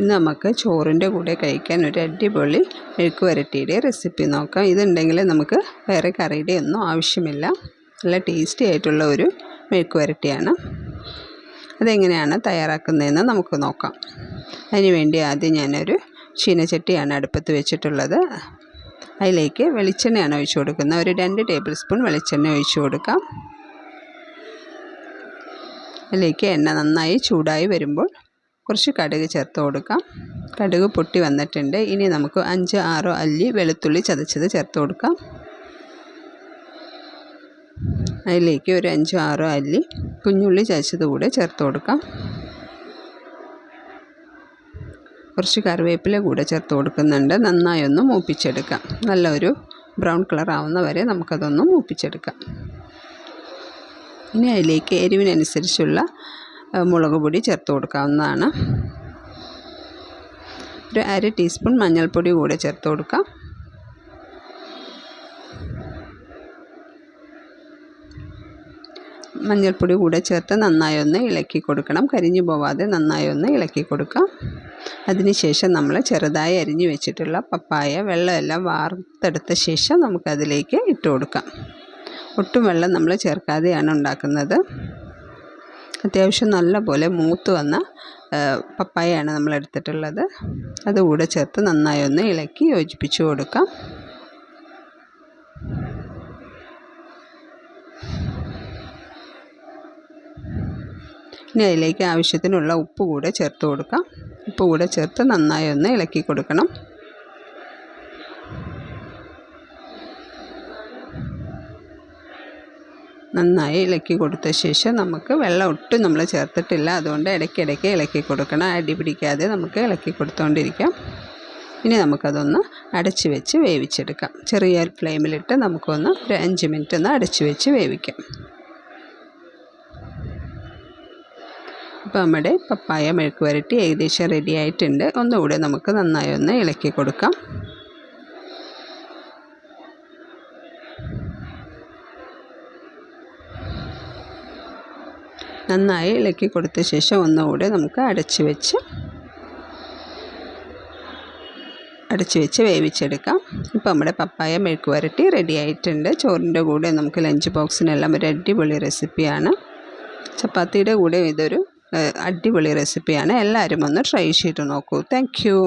ഇന്ന് നമുക്ക് ചോറിൻ്റെ കൂടെ കഴിക്കാൻ ഒരു അടിപൊളി മെഴുക്ക് വരട്ടിയുടെ റെസിപ്പി നോക്കാം. ഇതുണ്ടെങ്കിൽ നമുക്ക് വേറെ കറിയുടെ ഒന്നും ആവശ്യമില്ല. നല്ല ടേസ്റ്റി ആയിട്ടുള്ള ഒരു മെഴുക്ക് വരട്ടിയാണ്. അതെങ്ങനെയാണ് തയ്യാറാക്കുന്നതെന്ന് നമുക്ക് നോക്കാം. അതിനുവേണ്ടി ആദ്യം ഞാനൊരു ചീനച്ചട്ടിയാണ് അടുപ്പത്ത് വെച്ചിട്ടുള്ളത്. അതിലേക്ക് വെളിച്ചെണ്ണയാണ് ഒഴിച്ചു കൊടുക്കുന്നത്. ഒരു 2 ടേബിൾ സ്പൂൺ വെളിച്ചെണ്ണ ഒഴിച്ചു കൊടുക്കാം. അതിലേക്ക് എണ്ണ നന്നായി ചൂടായി വരുമ്പോൾ കുറച്ച് കടുക് ചേർത്ത് കൊടുക്കാം. കടുക് പൊട്ടി വന്നിട്ടുണ്ട്. ഇനി നമുക്ക് 5-6 അല്ലി വെളുത്തുള്ളി ചതച്ചത് ചേർത്ത് കൊടുക്കാം. അതിലേക്ക് ഒരു 5-6 അല്ലി കുഞ്ഞുള്ളി ചതച്ചത് കൂടെ ചേർത്ത് കൊടുക്കാം. കുറച്ച് കറിവേപ്പില കൂടെ ചേർത്ത് കൊടുക്കുന്നുണ്ട്. നന്നായി ഒന്ന് മൂപ്പിച്ചെടുക്കാം. നല്ലൊരു ബ്രൗൺ കളർ ആവുന്ന വരെ നമുക്കതൊന്ന് മൂപ്പിച്ചെടുക്കാം. ഇനി അതിലേക്ക് എരിവിനനുസരിച്ചുള്ള മുളക് പൊടി ചേർത്ത് കൊടുക്കാവുന്നതാണ്. ഒരു 1/2 ടീസ്പൂൺ മഞ്ഞൾപ്പൊടി കൂടെ ചേർത്ത് കൊടുക്കാം. മഞ്ഞൾപ്പൊടി കൂടെ ചേർത്ത് നന്നായി ഒന്ന് ഇളക്കി കൊടുക്കണം. കരിഞ്ഞു പോവാതെ നന്നായി ഒന്ന് ഇളക്കി കൊടുക്കാം. അതിനുശേഷം നമ്മൾ ചെറുതായി അരിഞ്ഞു വെച്ചിട്ടുള്ള പപ്പായ വെള്ളമെല്ലാം വാർത്തെടുത്ത ശേഷം നമുക്കതിലേക്ക് ഇട്ട് കൊടുക്കാം. ഒട്ടും വെള്ളം നമ്മൾ ചേർക്കാതെയാണ് ഉണ്ടാക്കുന്നത്. അത്യാവശ്യം നല്ലപോലെ മൂത്ത് വന്ന പപ്പായയാണ് നമ്മൾ എടുത്തിട്ടുള്ളത്. അതുകൂടെ ചേർത്ത് നന്നായി ഒന്ന് ഇളക്കി യോജിപ്പിച്ച് കൊടുക്കാം. ഇനി അതിലേക്ക് ആവശ്യത്തിനുള്ള ഉപ്പ് കൂടെ ചേർത്ത് കൊടുക്കാം. ഉപ്പ് കൂടെ ചേർത്ത് നന്നായി ഒന്ന് ഇളക്കി കൊടുക്കണം. നന്നായി ഇളക്കി കൊടുത്ത ശേഷം നമുക്ക് വെള്ളം ഒട്ടും നമ്മൾ ചേർത്തിട്ടില്ല. അതുകൊണ്ട് ഇടയ്ക്കിടയ്ക്ക് ഇളക്കി കൊടുക്കണം. അടി പിടിക്കാതെ നമുക്ക് ഇളക്കി കൊടുത്തുകൊണ്ടിരിക്കാം. ഇനി നമുക്കതൊന്ന് അടച്ച് വെച്ച് വേവിച്ചെടുക്കാം. ചെറിയ ഫ്ലെയിമിലിട്ട് നമുക്കൊന്ന് ഒരു 5 മിനിറ്റ് ഒന്ന് അടച്ച് വെച്ച് വേവിക്കാം. അപ്പോൾ നമ്മുടെ പപ്പായ മെഴുക്ക് വരട്ടി ഏകദേശം റെഡി ആയിട്ടുണ്ട്. ഒന്നുകൂടെ നമുക്ക് നന്നായി ഒന്ന് ഇളക്കി കൊടുക്കാം. നന്നായി ഇളക്കി കൊടുത്ത ശേഷം ഒന്നുകൂടെ നമുക്ക് അടച്ച് വെച്ച് വേവിച്ചെടുക്കാം. ഇപ്പോൾ നമ്മുടെ പപ്പായ മെഴുക്ക് വരട്ടി റെഡി ആയിട്ടുണ്ട്. ചോറിൻ്റെ കൂടെ നമുക്ക് ലഞ്ച് ബോക്സിനെല്ലാം ഒരു അടിപൊളി റെസിപ്പിയാണ്. ചപ്പാത്തിയുടെ കൂടെ ഇതൊരു അടിപൊളി റെസിപ്പിയാണ്. എല്ലാവരും ഒന്ന് ട്രൈ ചെയ്ത് നോക്കൂ. Thank you.